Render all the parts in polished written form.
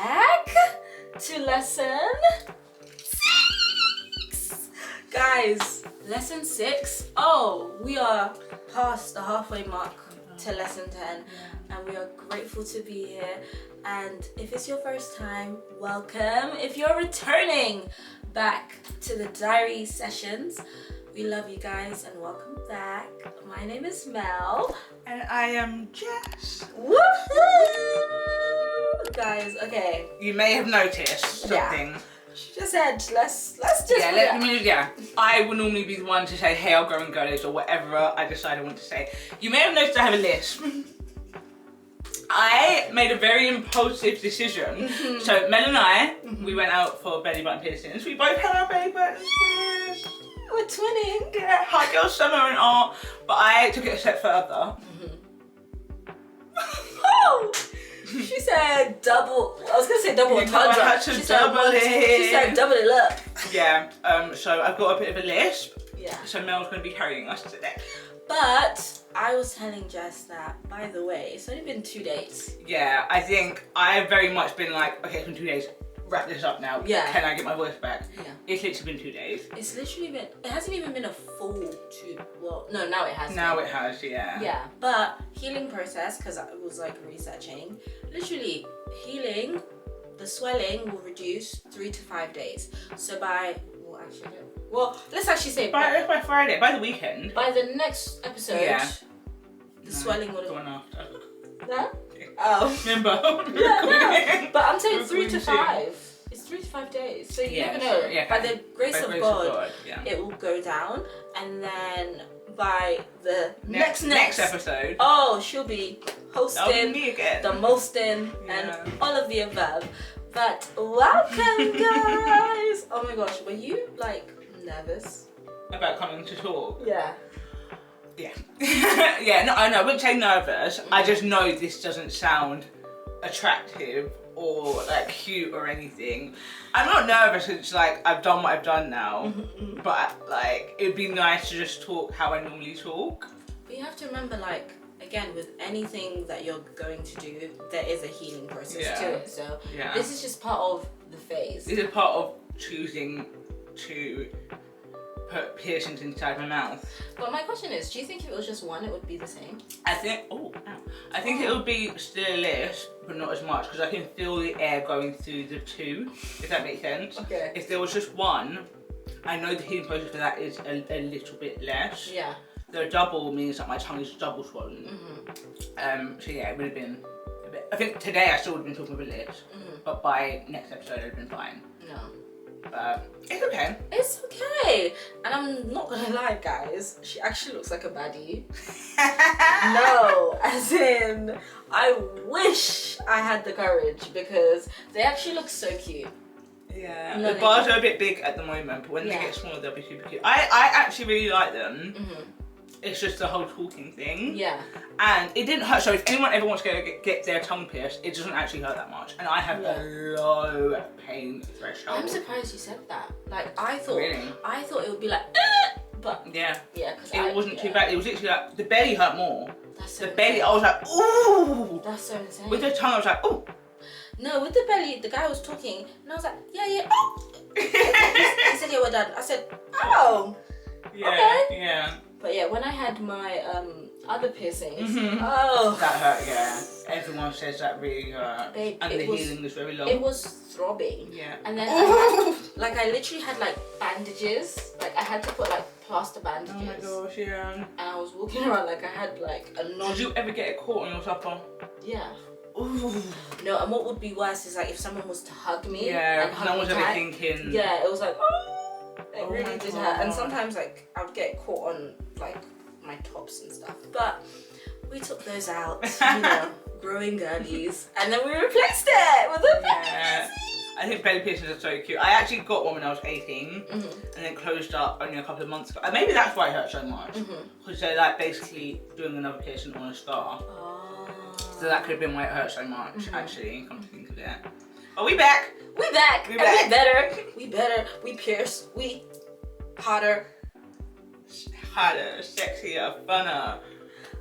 back to lesson 6. Guys, lesson 6. Oh, we are past the halfway mark to lesson 10, and we are grateful to be here. And if it's your first time, welcome. If you're returning back to the diary sessions, we love you guys and welcome back. My name is Mel. And I am Jess. Woohoo! Guys, okay. You may have noticed something. Yeah. She just said, let's just... I would normally be the one to say, hey, I'll go and girlies, or whatever I decide I want to say. You may have noticed I have a lisp. I made a very impulsive decision. So Mel and I, we went out for belly button piercings. We both had our belly buttons pierced. We're twinning. Yeah, hot girl summer and all. But I took it a step further. Oh! She said double. I was gonna say double entendre. She said double it up. Yeah. So I've got a bit of a lisp. Yeah. So Mel's gonna be carrying us today. But I was telling Jess that, by the way, it's only been 2 days. Yeah, I think I've very much been like, okay, it's been 2 days. Wrap this up now. Yeah. Can I get my voice back? Yeah. It's literally been 2 days. It's literally been. It hasn't even been a full 2. Well, no, now it has. Now it has, yeah. Yeah, but healing process, because I was like researching. Literally, healing, the swelling will reduce 3 to 5 days. So let's actually say by Friday, by the weekend. By the next episode, the swelling would have. One after. No? Oh. Remember? No. But I'm saying 3 to 5. It's 3 to 5 days. So you never know. Sure. Yeah, by the grace of God, it will go down, and then by the next episode, she'll be hosting, me again. the mosting, and all of the above. But welcome, guys. Oh my gosh, were you like nervous about coming to talk? Yeah. Yeah. Yeah, no, I know, I wouldn't say nervous. I just know this doesn't sound attractive or like cute or anything. I'm not nervous, it's like I've done what I've done now. But like, it'd be nice to just talk how I normally talk. But you have to remember, like, again, with anything that you're going to do, there is a healing process to it. So this is just part of the phase. This is part of choosing to put piercings inside my mouth. But my question is, do you think if it was just one, it would be the same? I think, it would be still lisp, but not as much, because I can feel the air going through the two, if that makes sense. Okay. If there was just one, I know the healing process for that is a little bit less. Yeah. The double means that my tongue is double swollen. So yeah, it would have been a bit. I think today I still would have been talking with lips, but by next episode I'd have been fine. No. But it's okay. It's okay. And I'm not gonna lie, guys, she actually looks like a baddie. No, as in, I wish I had the courage, because they actually look so cute. Yeah, the bars are a bit big at the moment, but when they get smaller they'll be super cute. I actually really like them. It's just the whole talking thing. Yeah. And it didn't hurt. So if anyone ever wants to get their tongue pierced, it doesn't actually hurt that much. And I have a low pain threshold. I'm surprised you said that. Like, I thought it would be like, but yeah, because it wasn't too bad. It was literally like the belly hurt more. That's so the belly, I was like, ooh. That's so insane. With the tongue, I was like, ooh. No, with the belly, the guy was talking, and I was like, yeah, oh. He said, yeah, we're done. I said, oh. Yeah, okay. Yeah. But yeah, when I had my other piercings, that hurt, yeah. Everyone says that really hurt. Babe, and the healing was very long. It was throbbing. Yeah. And then I literally had like bandages. Like, I had to put like plaster bandages. Oh my gosh, yeah. And I was walking around like I had like a Did you ever get it caught on your supper? Yeah. Ooh. No, and what would be worse is like if someone was to hug me. Yeah, and hug no one's me ever tight. thinking. Yeah, it was like, it really did hurt. And God. sometimes like I would get caught on like my tops and stuff. But we took those out, you know, growing girlies, and then we replaced it with a belly. I think belly piercings are so cute. I actually got one when I was 18, and then closed up only a couple of months ago. And maybe that's why it hurt so much, because they're like basically doing another piercing on a scar. So that could have been why it hurt so much, actually, come to think of it. Are we back? We back. We better. We better. We pierce. We hotter. Harder, sexier, funner.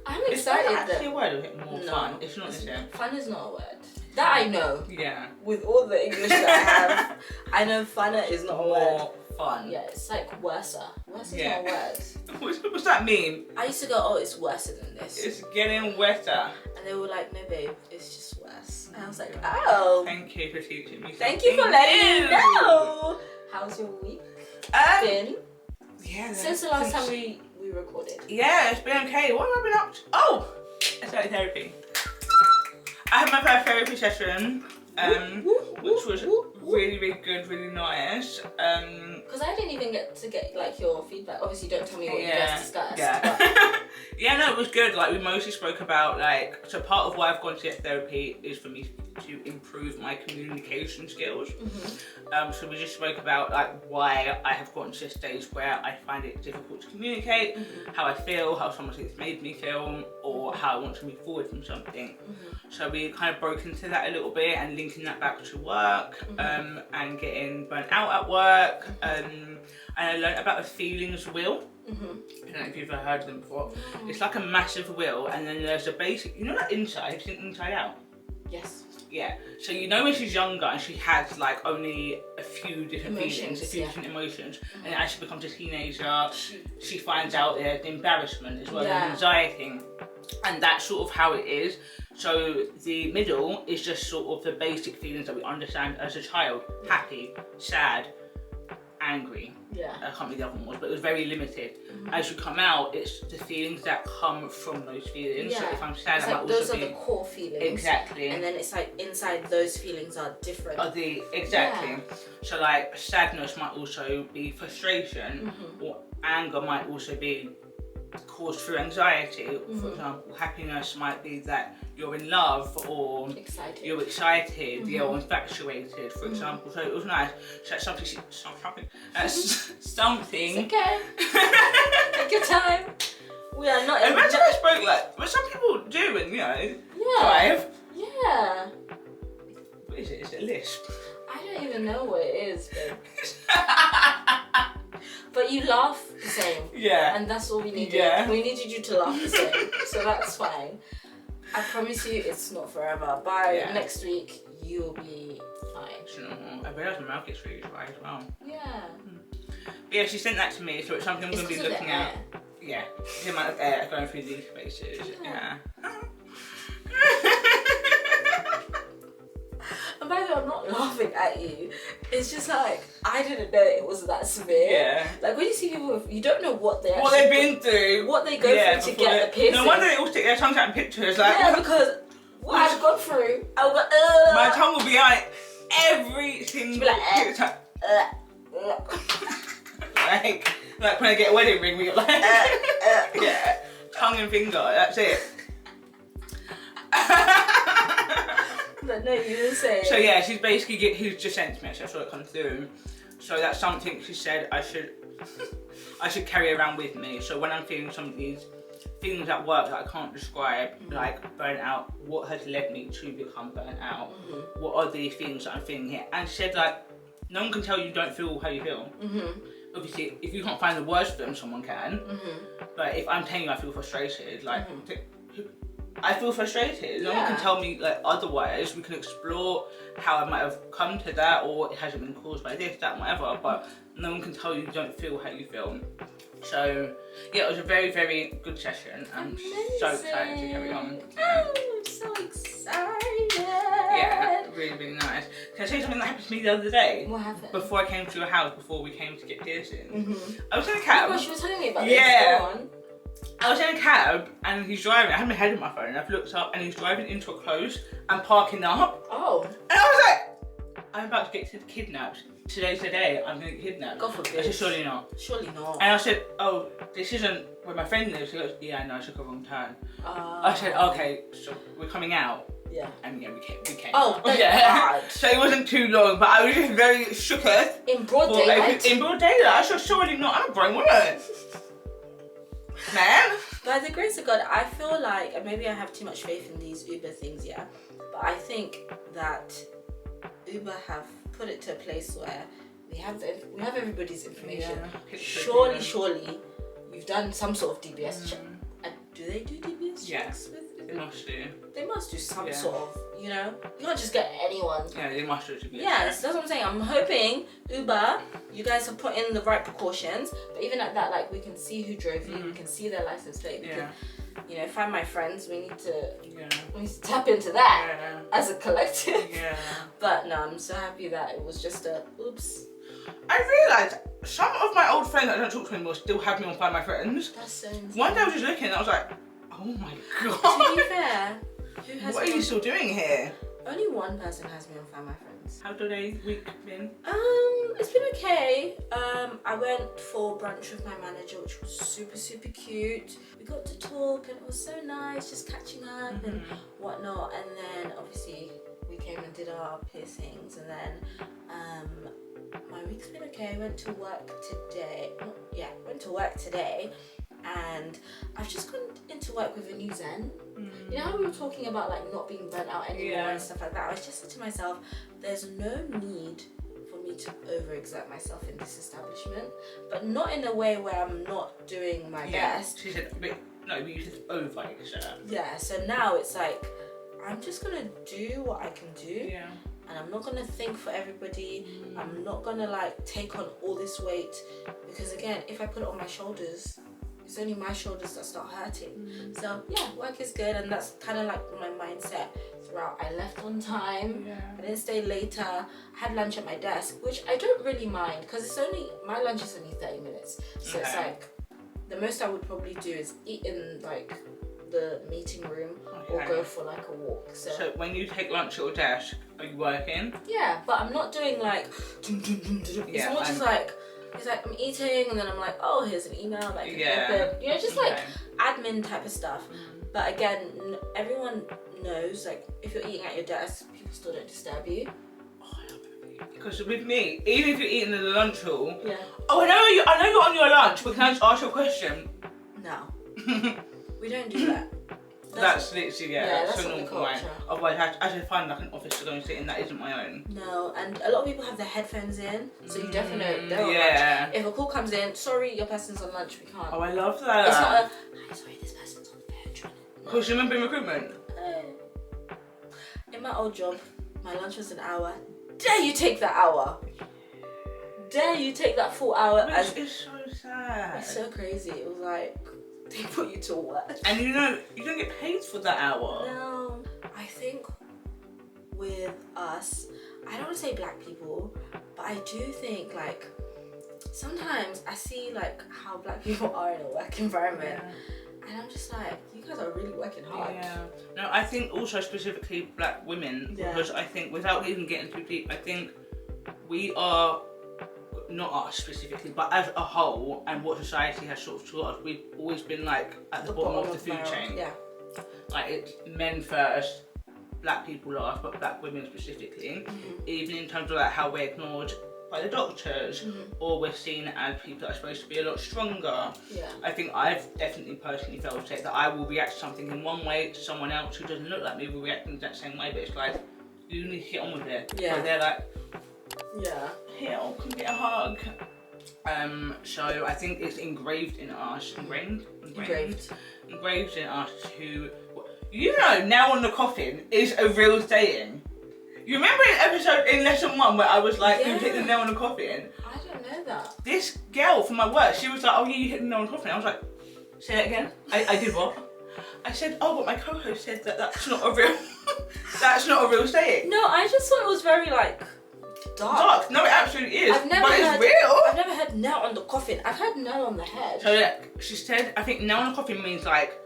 I'm excited. Is that actually a word or is it more fun? No, it's not the same. Fun is not a word. That I know. Yeah. With all the English that I have, I know funner is not a word. More fun. Yeah, it's like worser. Worse is not a word. What's that mean? I used to go, oh, it's worse than this. It's getting wetter. And they were like, no, babe, it's just worse. And I was like, oh. Thank you for teaching me. Thank you for letting me know. How's your week been? Yeah. Since the last time we recorded. Yeah, it's been okay. What have I been up to? Oh, I started therapy. I had my first therapy session, which was really, really good, really nice. Because I didn't even get like your feedback. Obviously, don't tell me what you guys discussed. Yeah. Yeah, no, it was good. Like, we mostly spoke about, like, so part of why I've gone to get therapy is for me to improve my communication skills. So we just spoke about, like, why I have gotten to a stage where I find it difficult to communicate, how I feel, how something's made me feel, or how I want to move forward from something. So we kind of broke into that a little bit and linking that back to work, and getting burnt out at work. And I learned about the feelings wheel. I don't know if you've ever heard of them before. It's like a massive wheel, and then there's a basic, you know, like Inside, have you seen Inside Out? Yes. Yeah. So you know when she's younger and she has like only a few different Emotions, feelings, a few different emotions, and as she becomes a teenager, she finds out the embarrassment as well as anxiety, and that's sort of how it is. So the middle is just sort of the basic feelings that we understand as a child: happy, sad, angry. Yeah. I can't remember the other one was, but it was very limited. As you come out, it's the feelings that come from those feelings. Yeah. So if I'm sad, it's I like might those also are be the core feelings. exactly. And then it's like inside those feelings are different. Exactly. So like sadness might also be frustration, or anger might also be caused through anxiety. For example, happiness might be that you're in love, or you're excited, you're infatuated, for example. So it was nice. So that's something. Something. It's okay. Take your time. We are not. Imagine I spoke like, but some people do, and you know, drive. Yeah. What is it? Is it a lisp? I don't even know what it is, babe. But you laugh the same. Yeah. And that's all we needed. Yeah. We needed you to laugh the same. So that's fine. I promise you it's not forever. By next week, you'll be fine. I realised my mouth gets really dry as well. Yeah. Yeah, she sent that to me, so it's something I'm going to be looking at. Yeah, the amount of air going through these spaces. Yeah. And by the way, I'm not laughing at you. It's just like, I didn't know it was that severe. Yeah. Like when you see people, you don't know what they've been through. What they go through to get the piercing. No wonder they all stick their tongues out in pictures. Like, yeah, because what I've gone through, I was like, my tongue will be out every single time. Like when I get a wedding ring, we get like, yeah, tongue and finger, that's it. But no, you were saying. So yeah, she's basically who's just sent to me, so I saw it come through. So that's something she said I should carry around with me. So when I'm feeling some of these things at work that I can't describe, like burnout, what has led me to become burnt out? What are the things that I'm feeling here? And she said, like, no one can tell you don't feel how you feel. Obviously, if you can't find the words for them, someone can. But if I'm telling you I feel frustrated, like, I feel frustrated. No one can tell me like otherwise. We can explore how I might have come to that, or it hasn't been caused by this, that, whatever. But no one can tell you don't feel how you feel. So yeah, it was a very, very good session. I'm so excited to carry on. Oh, I'm so excited. Yeah, really, really nice. Can I tell you something that happened to me the other day? What happened? Before I came to your house, before we came to get piercings. I was in a cab. Oh my gosh, you were telling me about this. Go on. I was in a cab and he's driving. I had my head in my phone and I've looked up and he's driving into a close and parking up. Oh. And I was like, I'm about to get kidnapped. Today's the day I'm going to get kidnapped. God forbid. I said, surely not. Surely not. And I said, oh, this isn't where my friend lives. He goes, yeah, no, I took a wrong turn. I said, okay, so we're coming out. Yeah. And yeah, we came. Oh, thank God. So it wasn't too long, but I was just very shooketh. In broad daylight? In broad daylight. I said, surely not. I'm a grown woman. Man. By the grace of God, I feel like, and maybe I have too much faith in these Uber things, but I think that Uber have put it to a place where we have everybody's information. Yeah. Surely, you've done some sort of DBS check. Do they do DBS checks with Uber? They must do. They must do some Yeah. sort of, you know? You can't just get anyone. Yeah, they must do. Yes, that's what I'm saying. I'm hoping Uber, you guys have put in the right precautions. But even at that, like, we can see who drove you. We can see their license plate. We can, you know, find my friends. We need to tap into that as a collective. Yeah. But no, I'm so happy that it was just a oops. I realised some of my old friends that don't talk to me anymore still have me on Find My Friends. That's so insane. One day I was just looking and I was like, oh my To god. be fair, who has What are me you on- still doing here? Only one person has me on Find My Friends. How did a week been? It's been okay. I went for brunch with my manager, which was super, super cute. We got to talk and it was so nice, just catching up and whatnot. And then obviously we came and did our piercings, and then my week's been okay. I went to work today. And I've just gone into work with a new zen. You know how we were talking about like not being burnt out anymore and stuff like that? I was just saying to myself, there's no need for me to overexert myself in this establishment, but not in a way where I'm not doing my best. She said, but you said overexert. Yeah, so now it's like, I'm just gonna do what I can do. Yeah. And I'm not gonna think for everybody. I'm not gonna like take on all this weight, because again, if I put it on my shoulders, it's only my shoulders that start hurting. So yeah, work is good, and that's kind of like my mindset throughout. I left on time. I didn't stay later. I had lunch at my desk, which I don't really mind, because it's only, my lunch is only 30 minutes. So it's like, the most I would probably do is eat in like the meeting room or go for like a walk. So when you take lunch at your desk, are you working? Yeah, but I'm not doing like it's more just like, it's like I'm eating and then I'm like, oh, here's an email that I can open. You know, just like admin type of stuff. But again, everyone knows, like, if you're eating at your desk, people still don't disturb you. Because with me, even if you're eating in the lunch hall, Oh, I know you're on your lunch, but can I just ask you a question? no. We don't do that. That's literally, that's so not the normal mine. culture. Otherwise, I should find like an office to go and sit in that isn't my own. No, and a lot of people have their headphones in, so you definitely know they're on Yeah. lunch. If a call comes in, sorry, your person's on lunch, we can't. Oh, I love that. It's not a, hi, sorry, this person's on the phone trying to... Because you remember in recruitment? In my old job, my lunch was an hour. Dare you take that hour? Dare you take that full hour? It's so sad. It's so crazy. It was like, they put you to work. And you know, you don't get paid for that hour. No. I think with us, I don't want to say black people, but I do think like, sometimes I see like how black people are in a work environment. And I'm just like, you guys are really working hard. Yeah. No, I think also specifically black women, because I think without even getting too deep, I think we are, not us specifically, but as a whole, and what society has sort of taught us, we've always been like at the bottom of the food chain. Yeah. Like it's men first, black people last, but black women specifically. Even in terms of like how we're ignored by the doctors, or we're seen as people that are supposed to be a lot stronger. Yeah. I think I've definitely personally felt it, that I will react to something in one way to someone else who doesn't look like me will react in that same way, but it's like, you need to get on with it. Yeah. So they're like, Yeah. here, come get a hug. So I think it's engraved in us, engraved in us to, you know, now on the coffin is a real saying. You remember an episode in lesson 1 where I was like, you hit the nail on the coffin? I don't know that. This girl from my work, she was like, oh yeah, you hit the nail on the coffin. I was like, say that again? I did what? I said, oh, but my co-host said that that's not a real, that's not a real saying. No, I just thought it was very like, dark. No, it absolutely is. I've never but heard, it's real. I've never heard nail on the coffin. I've heard nail on the head. So yeah, she said, I think nail on the coffin means like,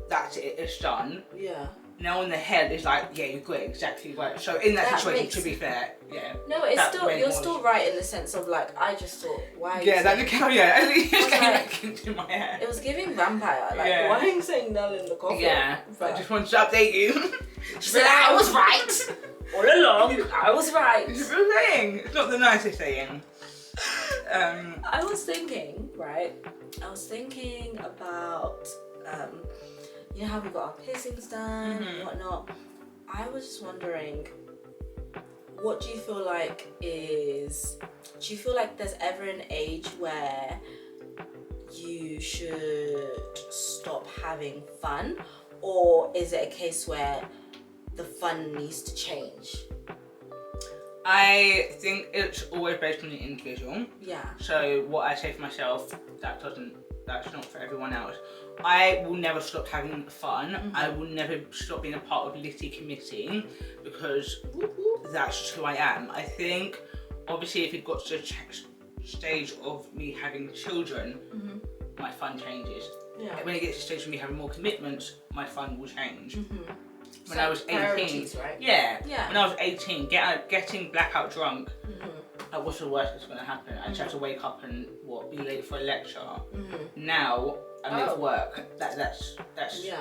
that's it, it's done. Yeah. Nail on the head is like, yeah, you got it exactly right. So in that situation, to be fair, yeah. No, it's still, you're still right in the sense of like, I just thought, why are you that look how, at least it came like, back into my head. it was giving vampire, like, why are you saying nail in the coffin? Yeah, But I just wanted to update you. she said, I was right. All along, I was right. It's a real saying. It's not the nicest saying. I was thinking, right? I was thinking about, you know how we got our piercings done and whatnot. I was just wondering, what do you feel like is, do you feel like there's ever an age where you should stop having fun? or is it a case where the fun needs to change? I think it's always based on the individual. Yeah. So what I say for myself, that's not for everyone else. I will never stop having fun. I will never stop being a part of Litty Committee because that's just who I am. I think, obviously, if it got to the stage of me having children, my fun changes. Yeah. When it gets to the stage of me having more commitments, my fun will change. When So I was 18, right? yeah. Yeah. When I was 18, getting blackout drunk, like, what's the worst that's going to happen? I just have to wake up and be late for a lecture. Now I'm late for work. That's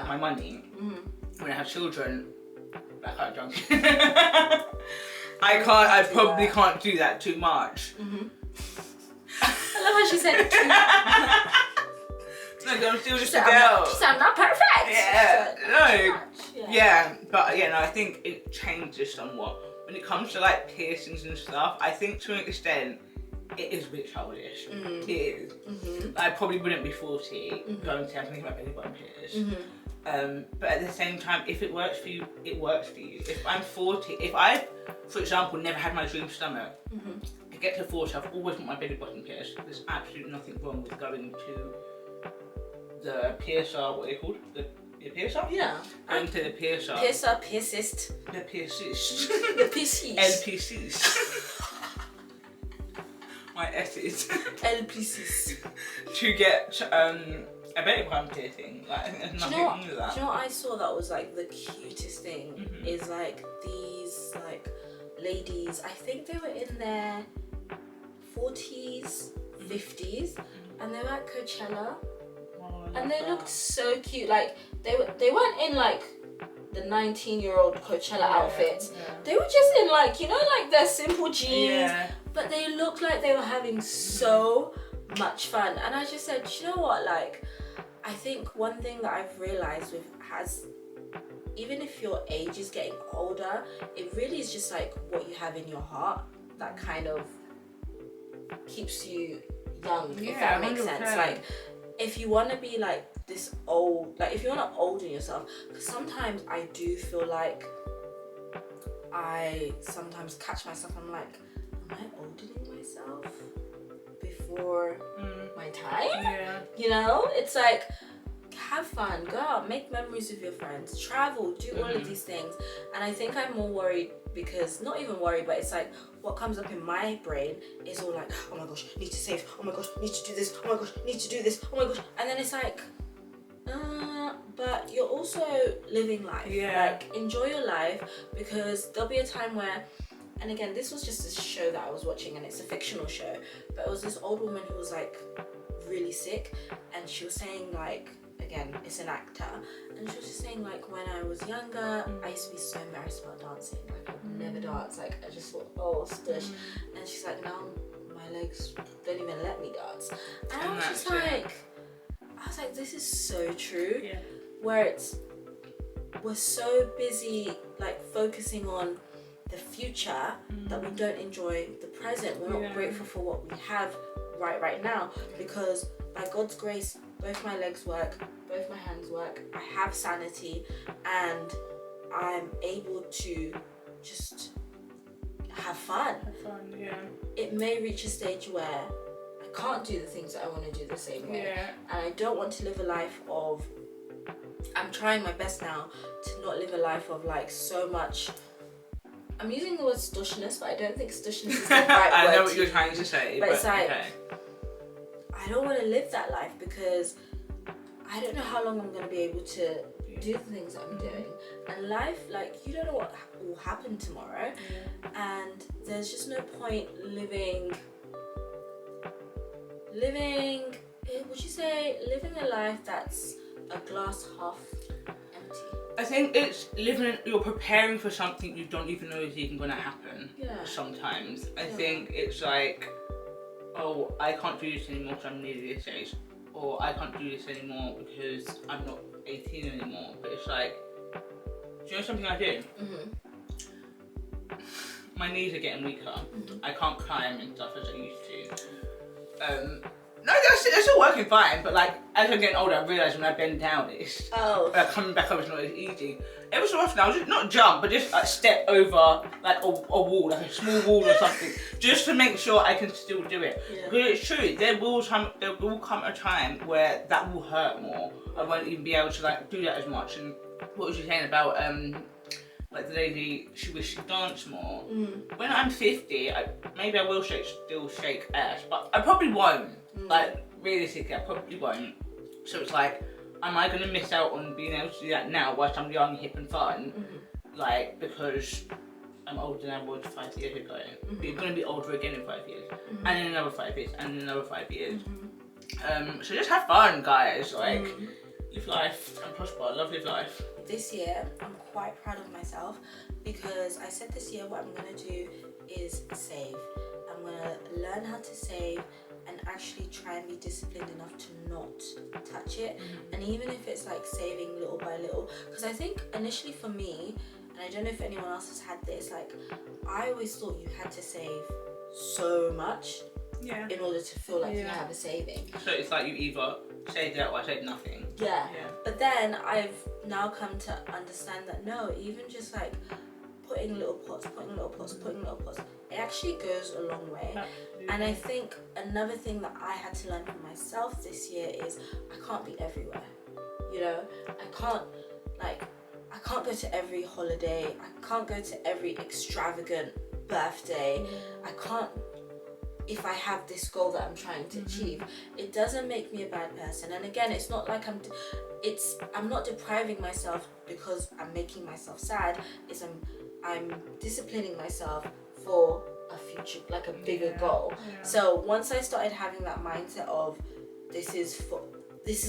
my money. When I have children, blackout drunk. I probably can't do that too much. I love how she said too much. Like, I'm still just a girl. She said, I'm not perfect. Yeah, no. Yeah. But I think it changes somewhat. When it comes to like piercings and stuff, I think to an extent, it is a bit childish. It is. I probably wouldn't be 40 going to have anything about belly button pierce. But at the same time, if it works for you, it works for you. If I'm 40, if I, for example, never had my dream stomach, I get to 40, I've always want my belly button pierced. There's absolutely nothing wrong with going to the piercer, what are they called? The piercer? Yeah. Going to the piercer. Piercer, piercist. The piercist. The piercist. LPCs. My S's. LPCs. To get a belly button piercing. Like, I think there's nothing wrong with that. Do you know what I saw that was like the cutest thing? Is like these like ladies, I think they were in their 40s, 50s, and they were at Coachella. And they looked so cute. Like they weren't in like the 19-year-old Coachella outfits. They were just in like, you know, like their simple jeans. But they looked like they were having so much fun. And I just said, you know what? Like, I think one thing that I've realized even if your age is getting older, it really is just like what you have in your heart that kind of keeps you young, if that makes 100%. Sense. Like, if you want to be like this old, like if you want to olden yourself, because sometimes I do feel like I sometimes catch myself, I'm like, am I oldening myself before my time? You know, it's like, have fun, go out, make memories with your friends, travel, do all of these things. And I think I'm more worried because, not even worried, but it's like what comes up in my brain is all like, oh my gosh, need to save, oh my gosh, need to do this, oh my gosh, need to do this, oh my gosh. And then it's like, but you're also living life. Like, enjoy your life, because there'll be a time where, and again, this was just a show that I was watching and it's a fictional show, but it was this old woman who was like really sick, and she was saying like, again, it's an actor, and she was just saying like, when I was younger, I used to be so embarrassed about dancing. Like, I would never dance. Like, I just thought, oh, stush. And she's like, now my legs don't even let me dance. And I was just like, this is so true. Where we're so busy like focusing on the future that we don't enjoy the present. We're not grateful for what we have right now, because by God's grace, both my legs work, both my hands work, I have sanity, and I'm able to just have fun. It may reach a stage where I can't do the things that I want to do the same way, and I don't want to live a life of, I'm trying my best now to not live a life of like so much, I'm using the word stushness, but I don't think stushness is the right word. I know what you're trying to say, but it's like, I don't want to live that life, because I don't know how long I'm going to be able to do the things that I'm doing. And life, like, you don't know what will happen tomorrow. And there's just no point living, would you say, living a life that's a glass half empty? I think it's you're preparing for something you don't even know is even going to happen sometimes. I think it's like, oh, I can't do this anymore because I'm nearly this age, or I can't do this anymore because I'm not 18 anymore. But it's like, do you know something I do? My knees are getting weaker. I can't climb and stuff as I used to. No, they're still working fine, but like as I'm getting older, I realise when I bend down, it's coming back up is not as easy. Every so often, I was just not jump, but just like step over like a wall, like a small wall or something, just to make sure I can still do it. Yeah. Because it's true, there will come a time where that will hurt more. I won't even be able to like do that as much. And what was you saying about like the lady, she wished she danced more. When I'm 50, maybe I will still shake ass, but I probably won't. Like realistically, I probably won't. So it's like, am I gonna miss out on being able to do that now whilst I'm young, hip and fun? Like, because I'm older than I was 5 years ago. But you're gonna be older again in 5 years, and in another 5 years, and in another 5 years. So just have fun, guys. Like, live life and prosper. Love live life. This year, I'm quite proud of myself because I said this year what I'm gonna do is save. I'm gonna learn how to save and actually try and be disciplined enough to not touch it. And even if it's like saving little by little, because I think initially for me, and I don't know if anyone else has had this, like I always thought you had to save so much in order to feel like you have a saving. So it's like you either save that or save nothing. Yeah. But then I've now come to understand that no, even just like putting little pots, it actually goes a long way. Absolutely. And I think another thing that I had to learn for myself this year is I can't be everywhere. You know, I can't go to every holiday. I can't go to every extravagant birthday. I can't, if I have this goal that I'm trying to achieve. It doesn't make me a bad person. And again, it's not like I'm not depriving myself because I'm making myself sad. I'm disciplining myself for a future, like a bigger goal. So once I started having that mindset of this is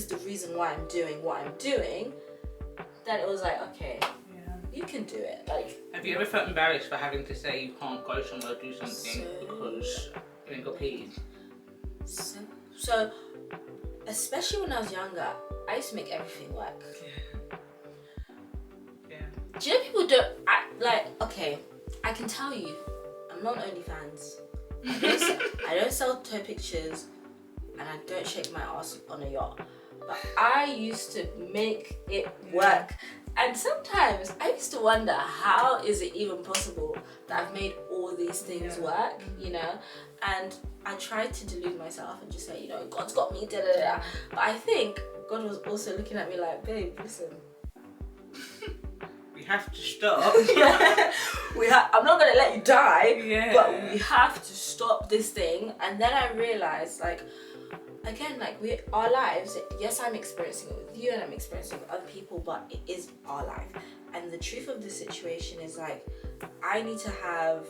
the reason why I'm doing what I'm doing, then it was like, okay, you can do it. Like, have you ever felt embarrassed for having to say you can't go somewhere or do something because you ain't got peas? So especially when I was younger, I used to make everything work. Do you know people don't okay, I can tell you, I'm not on OnlyFans. I don't sell toe pictures and I don't shake my ass on a yacht. But I used to make it work. And sometimes I used to wonder, how is it even possible that I've made all these things work, you know? And I tried to delude myself and just say, you know, God's got me, da da da. But I think God was also looking at me like, babe, listen. We have to stop. I'm not gonna let you die, but we have to stop this thing. And then I realized, like, again, like our lives, yes, I'm experiencing it with you and I'm experiencing it with other people, but it is our life. And the truth of the situation is, like, I need to have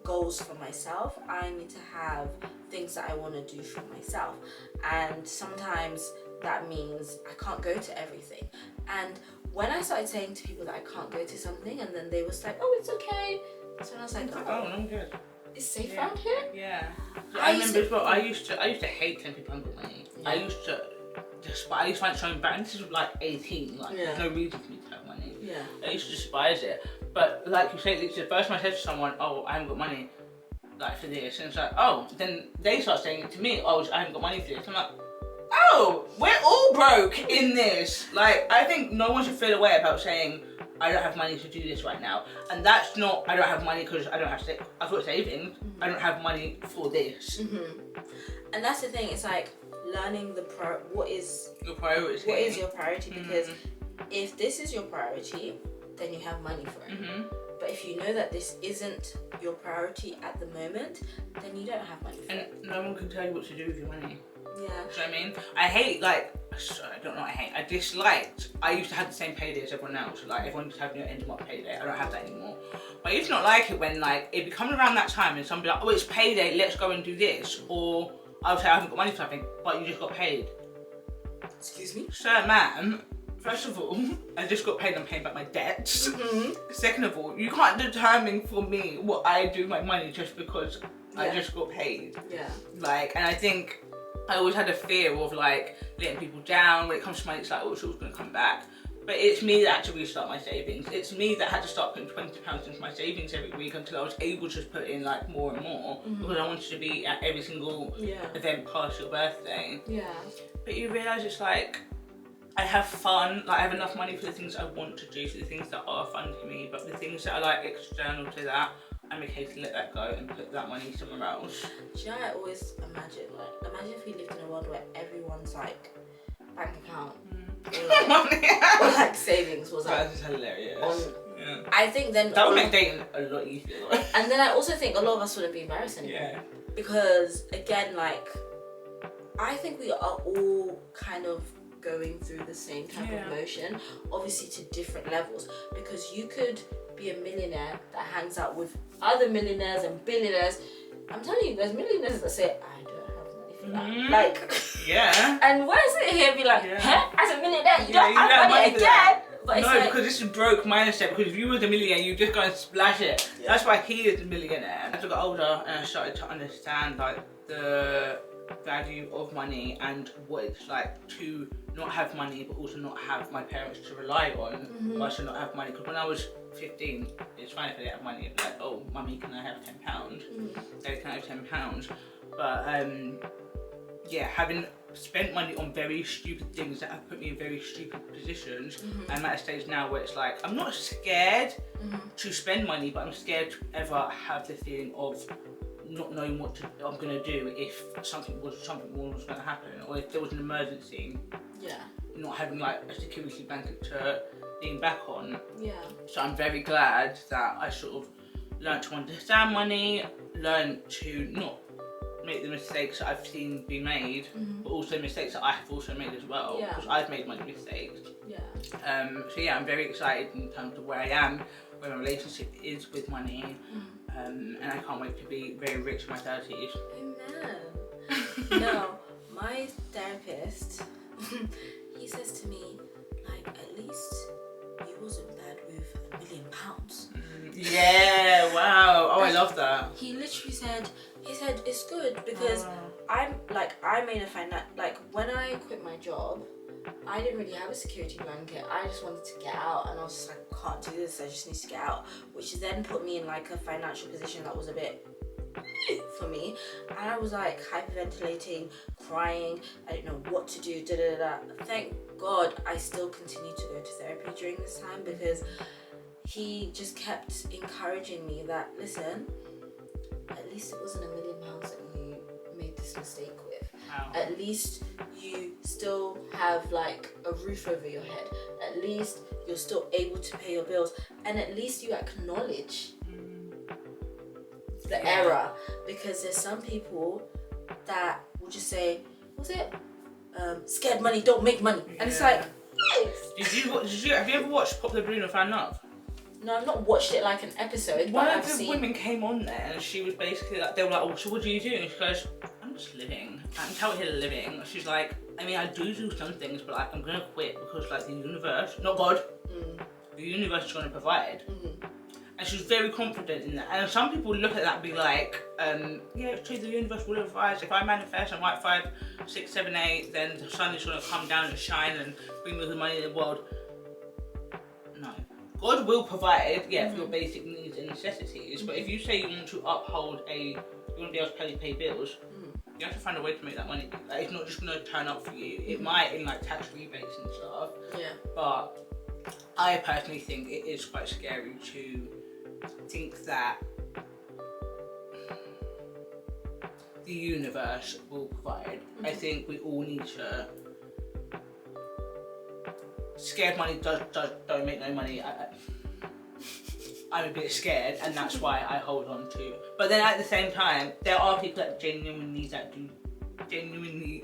goals for myself. I need to have things that I want to do for myself. And sometimes that means I can't go to everything. And when I started saying to people that I can't go to something, and then they was like, oh, it's okay. So I was like, oh, I'm good. It's safe around here? Yeah. I remember as well, I used to hate telling people I haven't got money. I used to find it so embarrassing. This was like 18, like there's no reason for me to have money. I used to despise it. But like you say, it's the first time I said to someone, oh, I haven't got money, like, for this, and it's like, oh, then they start saying it to me, oh, I haven't got money for this. I'm like, oh, we're all broke in this. Like, I think no one should feel away about saying, I don't have money to do this right now. And that's not, I don't have money because I don't have I've got savings. I don't have money for this. And that's the thing, it's like learning what is your priority. What is your priority? Because if this is your priority, then you have money for it. But if you know that this isn't your priority at the moment, then you don't have money for it. And no one can tell you what to do with your money. Yeah. Do you know what I mean? I hate, like, I don't know what I hate. I disliked, I used to have the same payday as everyone else. Like, everyone just had an end of month payday. I don't have that anymore. But I used to not like it when, like, it'd be coming around that time and somebody like, oh, it's payday, let's go and do this. Or I would say, I haven't got money for something, but you just got paid. Excuse me? Sir, ma'am, first of all, I just got paid and I'm paying back my debts. Second of all, you can't determine for me what I do with my money just because I just got paid. Like, and I think I always had a fear of, like, letting people down. When it comes to money, it's like, oh, it's always going to come back. But it's me that had to restart my savings. It's me that had to start putting £20 into my savings every week until I was able to put in like more and more because I wanted to be at every single event past your birthday. Yeah. But you realise it's like, I have fun, like I have enough money for the things I want to do, for the things that are fun to me, but the things that are like external to that, I'm okay to let that go and put that money somewhere else. Do you know, I always imagine if we lived in a world where everyone's like bank account or like savings was like. That's hilarious. I think then that would make dating a lot easier. And then I also think a lot of us wouldn't be embarrassed anymore. Yeah. Because again, like, I think we are all kind of going through the same type of motion, obviously to different levels, because you could be a millionaire that hangs out with other millionaires and billionaires. I'm telling you, there's millionaires that say, I don't have money for that. Like, and why is it here be like, huh? As a millionaire, you don't have money again? But no, because this is broke mindset, because if you were the millionaire, you just go and splash it. That's why he is the millionaire. As I got older and I started to understand like the value of money and what it's like to not have money but also not have my parents to rely on whilst I not have money. Because when I was 15, it's fine if I didn't have money. It's like, oh mummy, can I have £10? Daddy, can I have £10? But having spent money on very stupid things that have put me in very stupid positions, I'm at a stage now where it's like, I'm not scared to spend money, but I'm scared to ever have the feeling of not knowing what I'm gonna do if something was gonna happen, or if there was an emergency. Not having like a security blanket to lean back on. So I'm very glad that I sort of learned to understand money, learned to not make the mistakes that I've seen be made, but also mistakes that I have also made as well, because I've made my mistakes. So I'm very excited in terms of where I am, where my relationship is with money. And I can't wait to be very rich in my 30s. Amen. No, my therapist, he says to me, like, at least you wasn't bad with £1 million. Yeah, wow. Oh, I love that. He literally said, it's good because I made when I quit my job, I didn't really have a security blanket. I just wanted to get out, and I was just like, I can't do this, I just need to get out, which then put me in like a financial position that was a bit for me, and I was like hyperventilating, crying, I didn't know what to do, Thank God I still continued to go to therapy during this time, because he just kept encouraging me that, listen, at least it wasn't £1 million that you made this mistake with. At least you still have like a roof over your head. At least you're still able to pay your bills, and at least you acknowledge the error, because there's some people that will just say, what's it? Scared money don't make money, and it's like, have you ever watched Pop the Balloon or Found Love? No, I've not watched it like an episode. One of the women came on there and she was basically like, they were like, oh, so what do you do? And she goes, I'm just living. I'm out here living. She's like, I mean, I do some things, but like, I'm gonna quit because like the universe, not God, the universe is gonna provide. And she's very confident in that. And some people look at that and be like, yeah, it's true, the universe will provide. If I manifest and write 5, 6, 7, 8, then the sun is gonna come down and shine and bring me the money in the world. No. God will provide, for your basic needs and necessities, but if you say you want to uphold you want to be able to pay bills, you have to find a way to make that money. Like, it's not just going to turn up for you. It might in like tax rebates and stuff, but I personally think it is quite scary to think that the universe will provide. I think we all need to. Scared money don't make no money. I'm a bit scared, and that's why I hold on to. But then at the same time, there are people that genuinely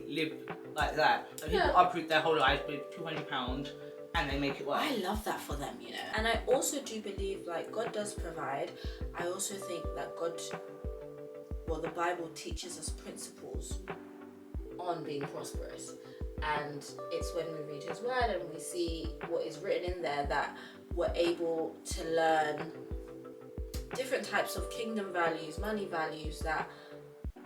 live like that. So people uproot their whole lives with £200 and they make it work. I love that for them, you know. And I also do believe like God does provide. I also think that the Bible teaches us principles on being prosperous. And it's when we read his word and we see what is written in there that we're able to learn different types of kingdom values, money values that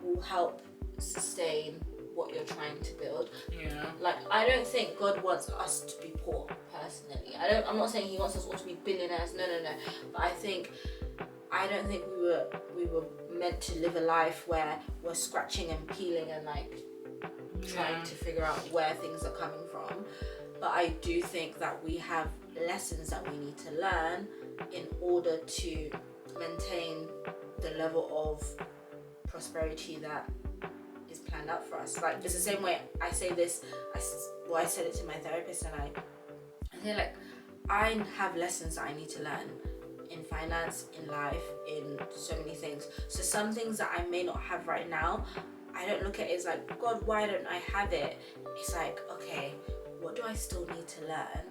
will help sustain what you're trying to build. Yeah. Like, I don't think God wants us to be poor, personally. I'm not saying he wants us all to be billionaires, no. But I don't think we were meant to live a life where we're scratching and peeling and like trying to figure out where things are coming from. But I do think that we have lessons that we need to learn in order to maintain the level of prosperity that is planned out for us. Like, it's the same way I say this, I said it to my therapist, and I say, like, I have lessons that I need to learn in finance, in life, in so many things. So some things that I may not have right now, I don't look at it as like, God, why don't I have it? It's like, okay, what do I still need to learn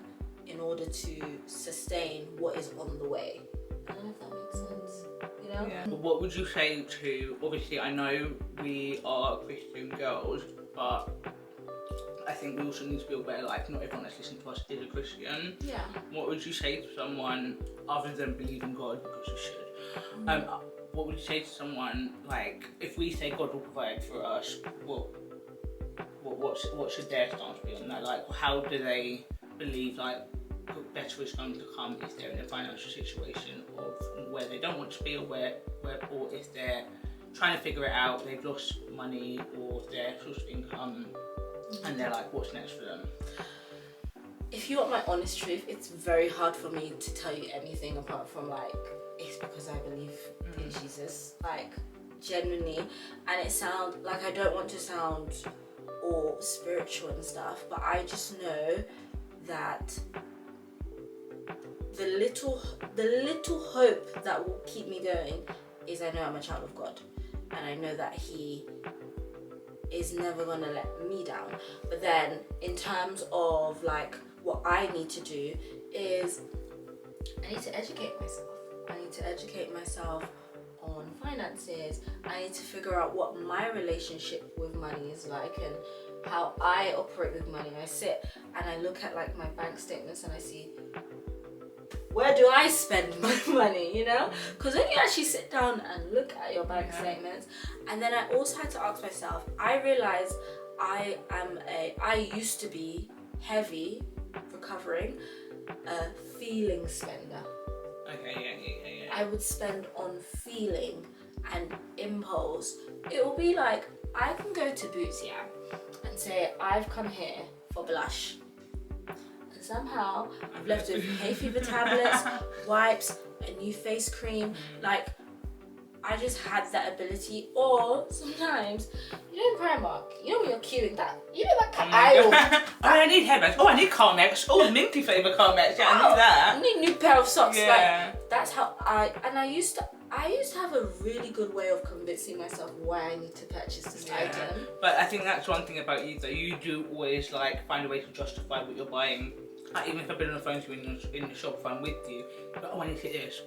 in order to sustain what is on the way? I don't know if that makes sense, you know? Yeah. What would you say to, obviously I know we are Christian girls, but I think we also need to be aware, like, not everyone that's listening to us is a Christian. Yeah. What would you say to someone, other than believe in God, because you should, what would you say to someone, like, if we say God will provide for us, what should their stance be on that? Like, how do they believe, like, better is going to come if they're in a financial situation of where they don't want to be, or or if they're trying to figure it out, they've lost money or their source of income, and they're like, what's next for them? If you want my honest truth, it's very hard for me to tell you anything apart from, like, it's because I believe in Jesus, like, genuinely. And it sounds like, I don't want to sound all spiritual and stuff, but I just know that the little hope that will keep me going is I know I'm a child of God, and I know that he is never gonna let me down. But then in terms of, like, what I need to do is I need to educate myself on finances. I need to figure out what my relationship with money is like and how I operate with money. I sit and I look at, like, my bank statements and I see, where do I spend my money, you know? Because when you actually sit down and look at your bank statements, and then I also had to ask myself, I realized I used to be heavy, recovering, a feeling spender. Okay, yeah. I would spend on feeling and impulse. It will be like, I can go to Boots, and say, I've come here for blush. And somehow I've left with hay fever tablets, wipes, a new face cream. Like, I just had that ability. Or sometimes, you know, in Primark, you know when you're queuing, that aisle. I need hairbands. Oh, I need Carmex. Oh, the minty flavour Carmex. Yeah, I need that. I need a new pair of socks. Yeah. Like, that's how I used to have a really good way of convincing myself why I need to purchase this item. But I think that's one thing about you, though. You do always, like, find a way to justify what you're buying. Like, even if I've been on the phone to you in the shop, if I'm with you, but, oh, I need to get this.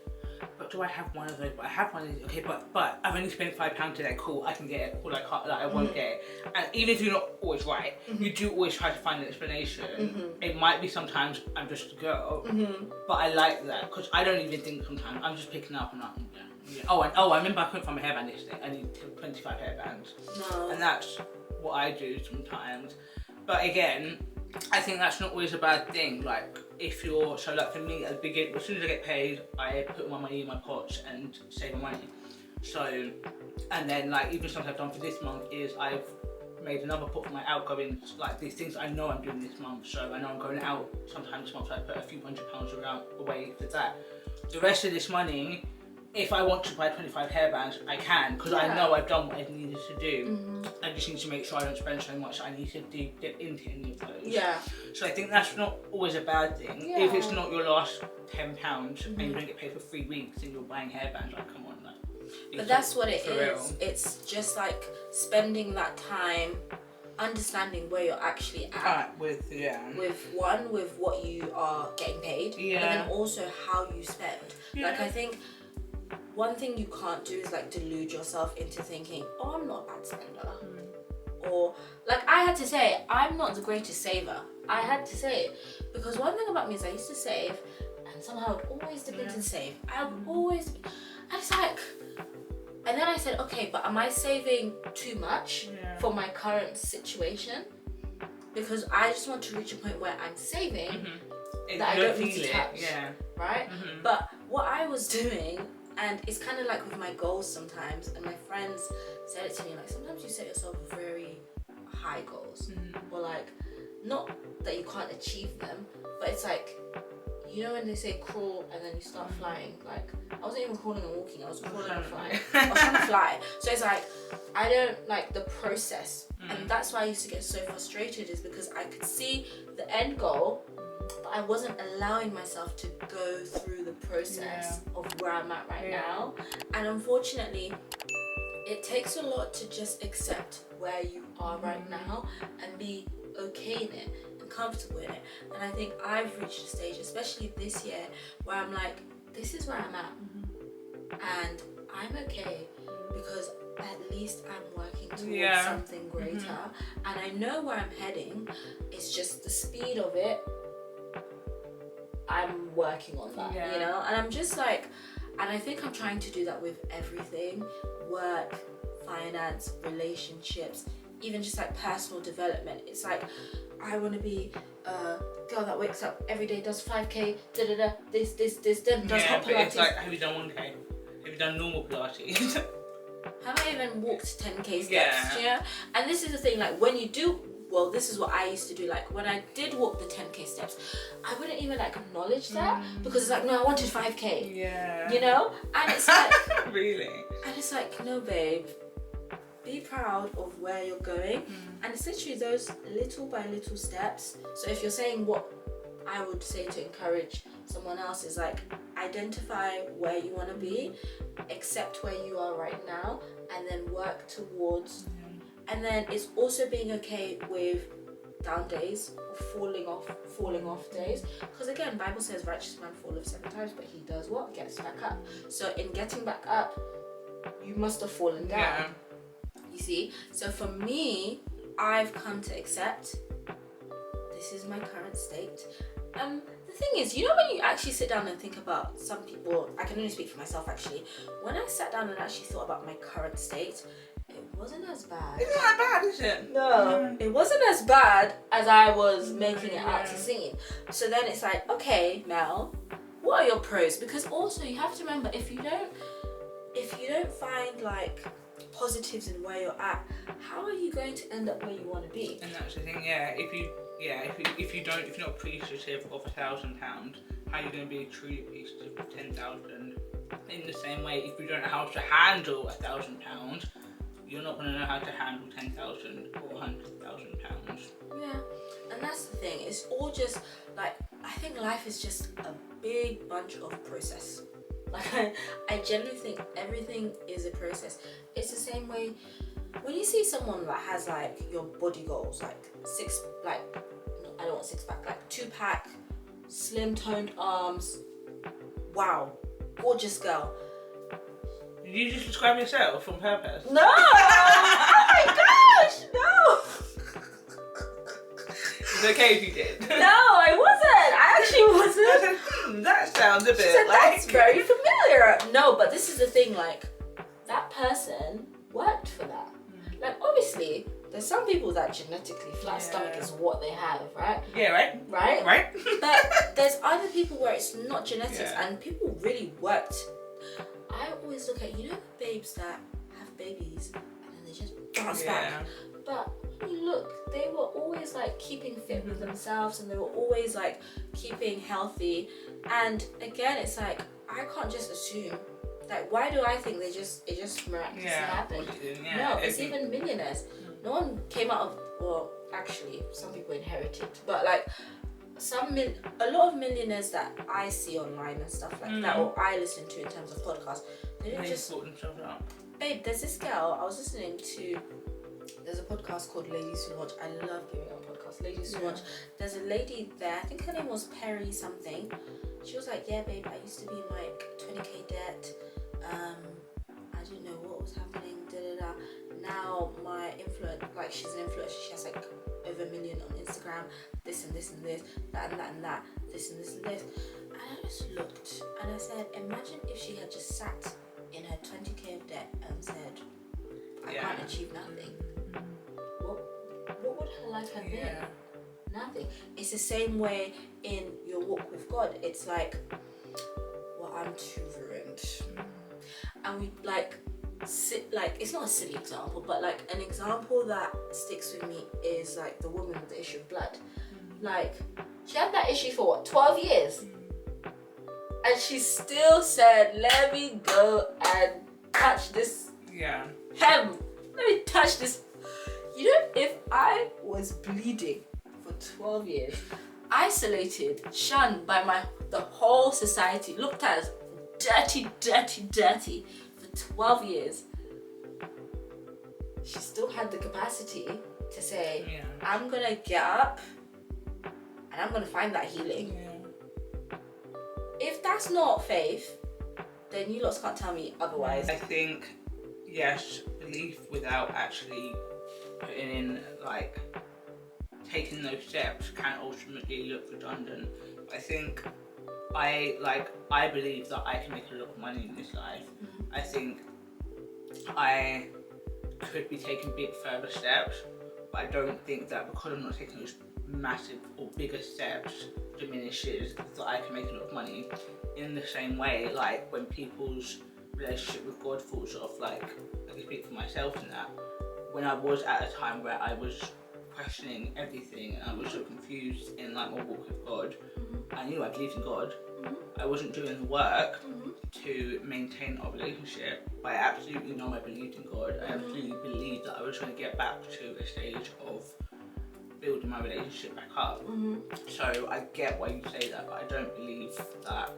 But do I have one of those? But I have one of these. Okay, but I've only spent £5 today. Cool, I can get it. Or I won't get it. And even if you're not always right, you do always try to find an explanation. It might be sometimes I'm just a girl, but I like that because I don't even think sometimes. I'm just picking up and like, yeah. Oh, I remember I couldn't find my hairband yesterday. I need 25 hairbands. No. And that's what I do sometimes. But again, I think that's not always a bad thing. Like, if you're, so like for me at the beginning, as soon as I get paid, I put my money in my pots and save my money. So, and then, like, even something I've done for this month is I've made another pot for my outgoings, like these things I know I'm doing this month. So I know I'm going out sometime this month, so I put a few £100 away for that. The rest of this money, if I want to buy 25 hairbands, I can, because I know I've done what I needed to do. I just need to make sure I don't spend so much. I need to dip into any of those. Yeah. So I think that's not always a bad thing. Yeah. If it's not your last £10 and you don't get paid for 3 weeks and you're buying hairbands, like, come on, like. But that's what it is. Real. It's just like spending that time understanding where you're actually at with what you are getting paid, and then also how you spend. Like, I think one thing you can't do is, like, delude yourself into thinking, oh, I'm not a bad spender. Or, like, I had to say, I'm not the greatest saver. I had to say it. Because one thing about me is I used to save, and somehow I would always dip into save. I would always, and it's like, And then I said, okay, but am I saving too much Yeah. for my current situation? Because I just want to reach a point where I'm saving that I don't need to touch, right? But what I was doing, and it's kind of like with my goals sometimes, and my friends said it to me, like, sometimes you set yourself very high goals, or like, not that you can't achieve them, but it's like, you know when they say crawl and then you start flying, like, I wasn't even crawling and walking, I was crawling and flying. I was trying to fly. So it's like, I don't like the process. And that's why I used to get so frustrated, is because I could see the end goal, but I wasn't allowing myself to go through the process of where I'm at right now. And unfortunately, it takes a lot to just accept where you are right now and be okay in it and comfortable in it. And I think I've reached a stage, especially this year, where I'm like, this is where I'm at, and I'm okay, because at least I'm working towards something greater, and I know where I'm heading. It's just the speed of it, I'm working on that, you know. And I'm just like, and I think I'm trying to do that with everything: work, finance, relationships, even just like personal development. It's like, I want to be a girl that wakes up every day, does 5k, this, then does hot but Pilates. it's like, have you done 1k? Have you done normal Pilates? Have I even walked 10k steps? Yeah. And this is the thing, like, when you do, well, this is what I used to do. Like, when I did walk the 10k steps, I wouldn't even like acknowledge that, because it's like, no, I wanted 5k. Yeah. You know? And it's like, really? And it's like, no, babe, be proud of where you're going. And it's literally those little by little steps. So if you're saying what I would say to encourage someone else is like, identify where you want to be, accept where you are right now, and then work towards. And then it's also being okay with down days, or falling off days. Because again, Bible says righteous man falleth 7 times, but he does what? Gets back up. So in getting back up, you must have fallen down. You see? So for me, I've come to accept this is my current state. The thing is, you know, when you actually sit down and think about, some people, I can only speak for myself actually, when I sat down and actually thought about my current state, it wasn't as bad. It's not that bad, is it? No, it wasn't as bad as I was making it out to seem. So then it's like, okay, Mel, what are your pros? Because also you have to remember, if you don't find like positives in where you're at, how are you going to end up where you want to be? And that's the thing, if you're not appreciative of £1,000, how are you going to be truly appreciative of 10,000? In the same way, if you don't know how to handle £1,000, you're not going to know how to handle 10,000 or £100,000. Yeah, and that's the thing. It's all just like, I think life is just a big bunch of process. Like, I genuinely think everything is a process. It's the same way when you see someone that has like your body goals, like I don't want 6-pack, like 2-pack, slim toned arms. Wow, gorgeous girl. Did you just describe yourself on purpose? No! Oh my gosh, no! It's okay if you did. No, I wasn't. I actually wasn't. That sounds a bit She said, like... that's very familiar. No, but this is the thing, like, that person worked for that. Like, obviously, there's some people that genetically flat stomach is what they have, right? Yeah, right? Right? But there's other people where it's not genetics and people really worked. I always look at, you know, the babes that have babies and then they just bounce back. But when you look, they were always like keeping fit with themselves, and they were always like keeping healthy. And again, it's like, I can't just assume. Like, why do I think it just miraculously happened? No, it's even millionaires. No one came out of, well, actually, some people inherited, but like a lot of millionaires that I see online and stuff like that, or I listen to in terms of podcasts, they didn't just sort themselves out. Babe, there's this girl I was listening to. There's a podcast called Ladies Who Watch. I love giving out podcasts. Ladies Who Watch. There's a lady there. I think her name was Perry something. She was like, yeah, babe, I used to be in like 20k debt. I didn't know what was happening. Now my influence, like, she's an influencer. She has like over 1 million on Instagram. This and this and this, that and that and that. This and this and this. And I just looked and I said, imagine if she had just sat in her 20k of debt and said, I Yeah. can't achieve nothing, what would her life have been? Yeah. Nothing. It's the same way in your walk with God. It's like, well, I'm too ruined. And we like, it's not a silly example, but like an example that sticks with me is like the woman with the issue of blood. Like, she had that issue for what, 12 years? And she still said, let me go and touch this hem. Let me touch this. You know, if I was bleeding for 12 years, isolated, shunned by the whole society, looked at as dirty for 12 years, she still had the capacity to say, I'm gonna get up and I'm gonna find that healing. If that's not faith, then you lot can't tell me otherwise. I think, yes, belief without actually putting in, like, taking those steps can ultimately look redundant. I think I believe that I can make a lot of money in this life. I think I could be taking big further steps, but I don't think that because I'm not taking those massive or bigger steps diminishes that I can make a lot of money. In the same way, like when people's relationship with God falls off, like I can speak for myself in that, when I was at a time where I was questioning everything and I was so confused in like my walk with God, I knew I believed in God. I wasn't doing the work to maintain our relationship, but I absolutely know I believed in God. I absolutely believed that I was trying to get back to a stage of building my relationship back up. So I get why you say that, but I don't believe that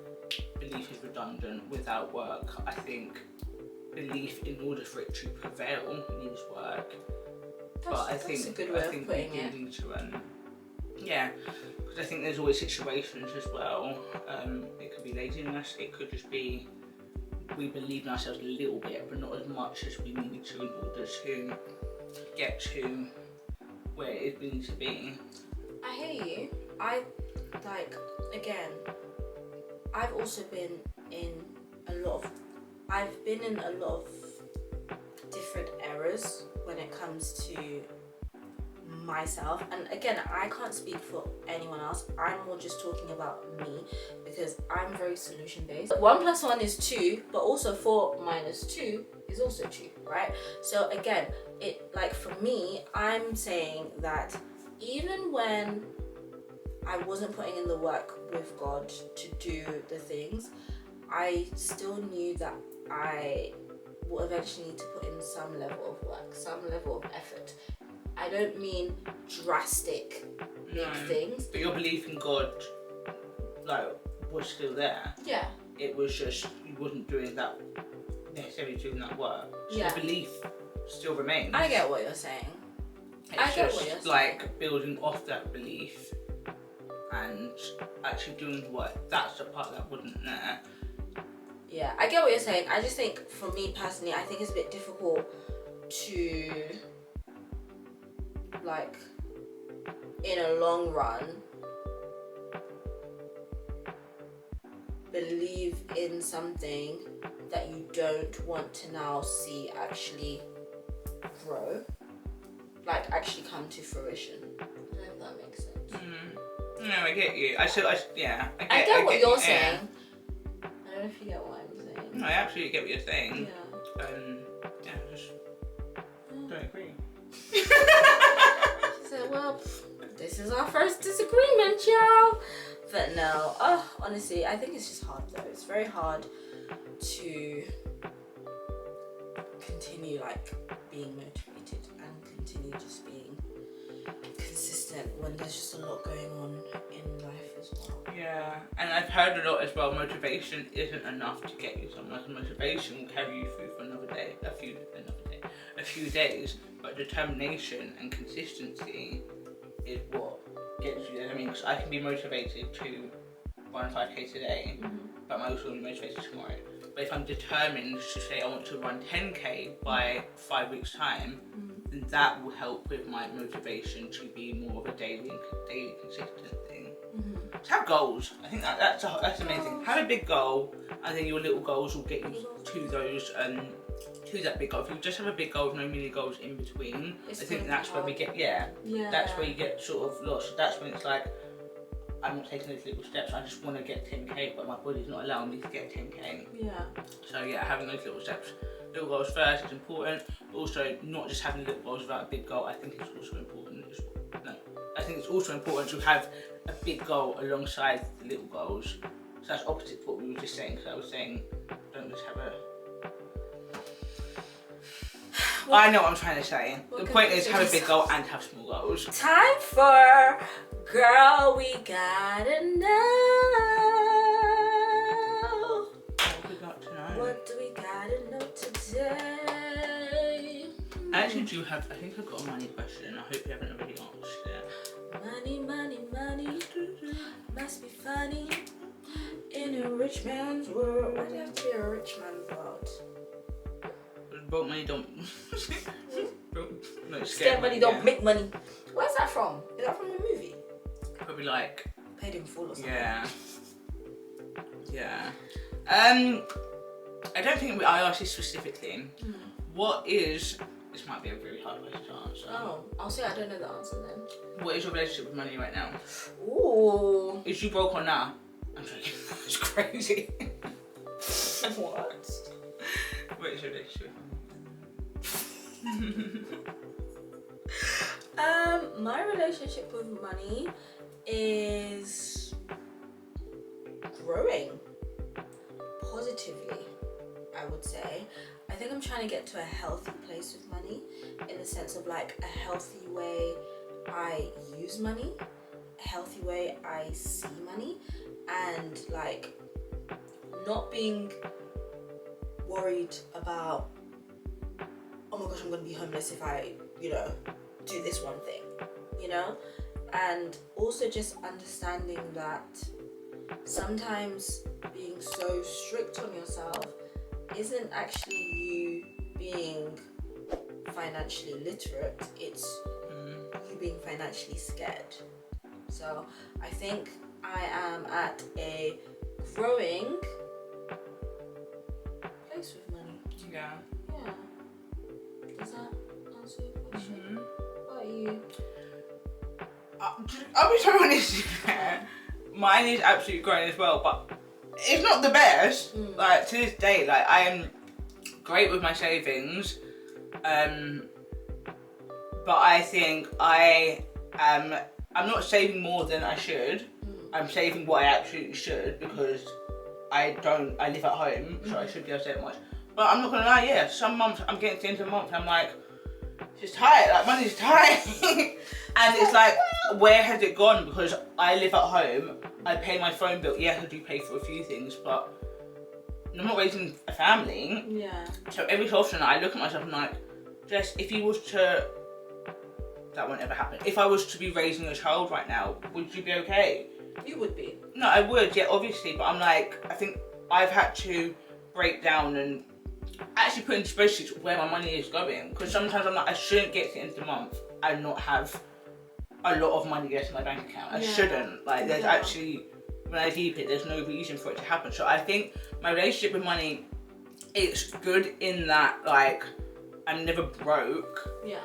belief is redundant without work. I think belief, in order for it to prevail, needs work. That's a good way of putting it. Need to, because I think there's always situations as well. It could be laziness, it could just be we believe in ourselves a little bit, but not as much as we need to in order to get to where it is we need to be. I hear you. I've also been in a lot of different eras when it comes to myself, and again, I can't speak for anyone else. I'm more just talking about me because I'm very solution based. 1 + 1 is 2, but also 4 - 2 is also 2, right? So again, for me, I'm saying that even when I wasn't putting in the work with God to do the things, I still knew that I will eventually need to put in some level of work, some level of effort. I don't mean drastic big things. But your belief in God, was still there. Yeah. It was just you wasn't necessarily doing that work. So the belief still remains. I get what you're saying. It's like building off that belief and actually doing the work. That's the part that wasn't there. Yeah, I get what you're saying. I just think, for me personally, I think it's a bit difficult to, in a long run, believe in something that you don't want to now see actually grow, actually come to fruition. I don't know if that makes sense. No, I get you. I get what you're saying. I don't know if you get what I'm saying. No, I absolutely get what you're saying. Yeah. Just don't agree. She said, well, this is our first disagreement, y'all. But no, honestly, I think it's just hard though. It's very hard to continue being motivated and continue just being consistent when there's just a lot going on in life as well. Yeah, and I've heard a lot as well, motivation isn't enough to get you somewhere. Motivation will carry you through for a few days, but determination and consistency is what gets you there. I mean, because I can be motivated to run 5k today, but I'm also going to be motivated tomorrow. But if I'm determined to say I want to run 10k by 5 weeks' time, then that will help with my motivation to be more of a daily consistent thing. Just have goals. I think that's the main thing. Have a big goal, and then your little goals will get you to those to that big goal. If you just have a big goal with no mini goals in between, I think that's where we get that's where you get sort of lost. That's when it's like, I'm not taking those little steps. I just want to get 10k, but my body's not allowing me to get 10k. Yeah. So yeah, having those little steps, little goals first is important. Also, not just having little goals without a big goal. I think it's also important. I think it's also important to have a big goal alongside the little goals. So that's opposite to what we were just saying. So I was saying, don't just have a. I know what I'm trying to say. The point is, have a big goal and have small goals. Time for Girl We Gotta Know. What we got to know? What do we gotta know today? I actually do have, I think I've got a money question. I hope you haven't already asked it. Money, money, money, must be funny in a rich man's world. Why do you have to be a rich man's world? Broke money don't. Scared money don't make money. Where's that from? Is that from a movie? Probably like. Paid in full or something. Yeah. Yeah. I don't think I asked this specifically. What is? This might be a really hard question to answer. Oh, I'll say I don't know the answer then. What is your relationship with money right now? Ooh. Is you broke or nah? I'm joking. That's crazy. What? What is your relationship? My relationship with money is growing positively, I would say. I think I'm trying to get to a healthy place with money, in the sense of like a healthy way I use money, a healthy way I see money, and like not being worried about, oh my gosh, I'm gonna be homeless if I, do this one thing, and also just understanding that sometimes being so strict on yourself isn't actually you being financially literate, it's you being financially scared. So I think I am at a growing place with money. Yeah. Does that answer your question? What about you? I'll be so honest. Mine is absolutely growing as well, but it's not the best. Like to this day, like I am great with my savings, but I think I'm not saving more than I should. I'm saving what I absolutely should, because I live at home, so I should be able to save much. But I'm not gonna lie, some months I'm getting to the end of the month and I'm like, it's tight, like money's tight. And it's like, where has it gone? Because I live at home, I pay my phone bill. Yes, I do pay for a few things, but I'm not raising a family. Yeah. So every so often I look at myself and I'm like, Jess, if you was to, that won't ever happen. If I was to be raising a child right now, would you be okay? You would be. No, I would, yeah, obviously, but I'm like, I think I've had to break down and actually put into spreadsheets where my money is going, because sometimes I'm like, I shouldn't get to the end of the month and not have a lot of money get to my bank account. I shouldn't. Like, there's actually, when I deep it, there's no reason for it to happen. So I think my relationship with money, it's good in that, like, I'm never broke. Yeah.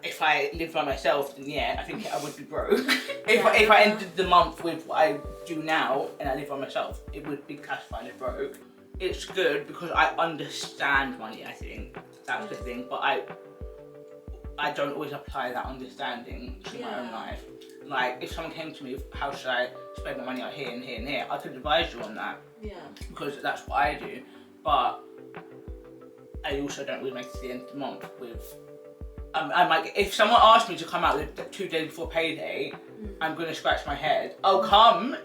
If I lived by myself, then I think I would be broke. If I ended the month with what I do now and I live by myself, it would be classified as broke. It's good because I understand money, I think. That's the thing. But I don't always apply that understanding to my own life. Like, if someone came to me with how should I spend my money out here and here and here, I could advise you on that. Yeah. Because that's what I do. But I also don't really make it to the end of the month with... I'm like, if someone asked me to come out 2 days before payday, I'm gonna scratch my head. I'll come.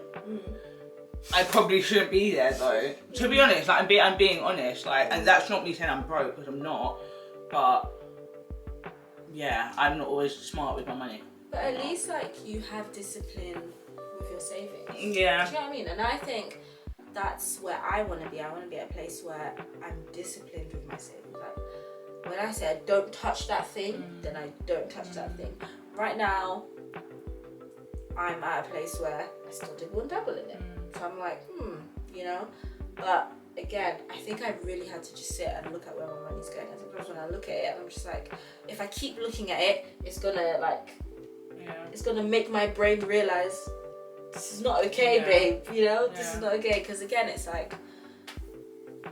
I probably shouldn't be there though. To be honest, like I'm being honest, like, and that's not me saying I'm broke, because I'm not. But yeah, I'm not always smart with my money. But at least like you have discipline with your savings. Yeah. Do you know what I mean? And I think that's where I want to be. I want to be at a place where I'm disciplined with my savings. Like, when I said don't touch that thing, then I don't touch that thing. Right now, I'm at a place where I still dibble and dabble in it. So I'm like, you know. But again, I think I really had to just sit and look at where my money's going. And sometimes when I look at it, I'm just like, if I keep looking at it, it's gonna like, it's gonna make my brain realize this is not okay, babe. You know, this is not okay. Because again, it's like,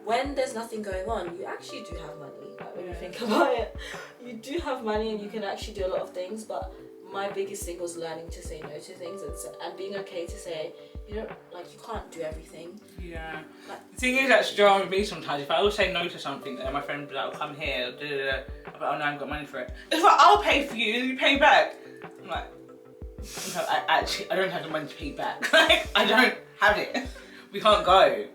when there's nothing going on, you actually do have money. Like, when you think about it, you do have money and you can actually do a lot of things. But my biggest thing was learning to say no to things and being okay to say, you know, like, you can't do everything. Yeah. Like, the thing is, that's drama with me sometimes. If I always say no to something, then my friend will be like, oh, come here, I'm like, oh no, I haven't got money for it. It's like, I'll pay for you and you pay back. I'm like, no, I don't have the money to pay back. Like, I don't have it. We can't go.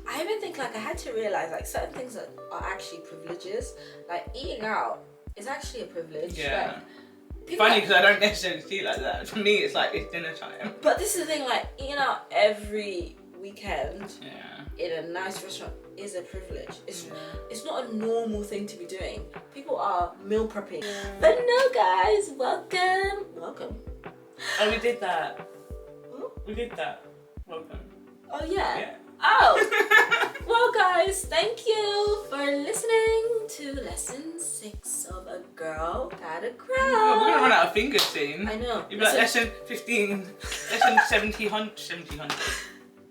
I even think, like, I had to realise, like, certain things that are actually privileges. Like, eating out is actually a privilege. Yeah. Like, funny because I don't necessarily see it like that. For me, it's like, it's dinner time. But this is the thing, like, eating out every weekend in a nice restaurant is a privilege. It's not a normal thing to be doing. People are meal prepping. But no, guys, welcome. Oh, we did that. We did that. Welcome. Oh yeah. Oh. Well, guys, thank you for listening to lesson 6 of A Girl Gotta Grow. Oh, we're gonna run out of fingers soon. I know. You'd be like lesson 15, lesson 1700.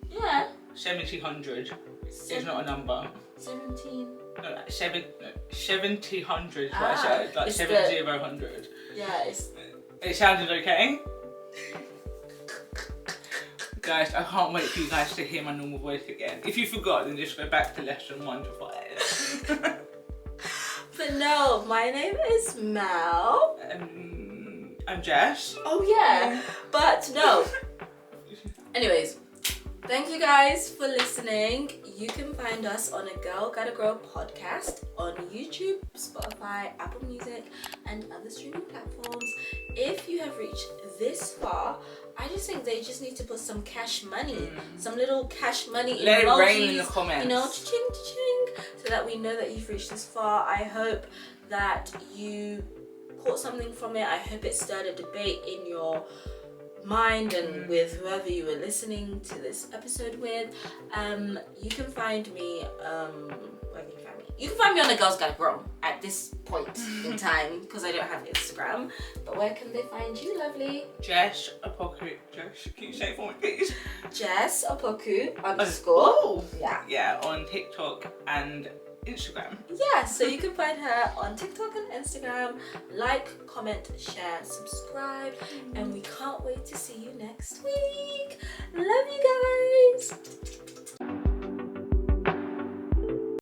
Yeah. 1700 is not a number. 17. No, 7000 is what I said. Like 7000. Yeah, It sounded okay. Guys, I can't wait for you guys to hear my normal voice again. If you forgot, then just go back to lesson 1 to 5. But no, my name is Mel. I'm Jess. Oh yeah, but no. Anyways, thank you guys for listening. You can find us on A Girl Gotta Grow podcast on YouTube, Spotify, Apple Music, and other streaming platforms. If you have reached this far, I just think they just need to put some cash money, some little cash money Let emojis, it rain in the comments. you know, cha-ching, cha-ching, so that we know that you've reached this far. I hope that you caught something from it. I hope it stirred a debate in your mind and with whoever you were listening to this episode with. You can find me, where can you find me? You can find me on A Girl's Gotta Grow at this point in time, because I don't have Instagram. But where can they find you, lovely? Jess Opoku. Jess, can you say it for me, please? Jess Opoku _. Oh. Yeah. Yeah, on TikTok and Instagram. Yeah, so you can find her on TikTok and Instagram. Like, comment, share, subscribe, and we can't wait to see you next week. Love you guys.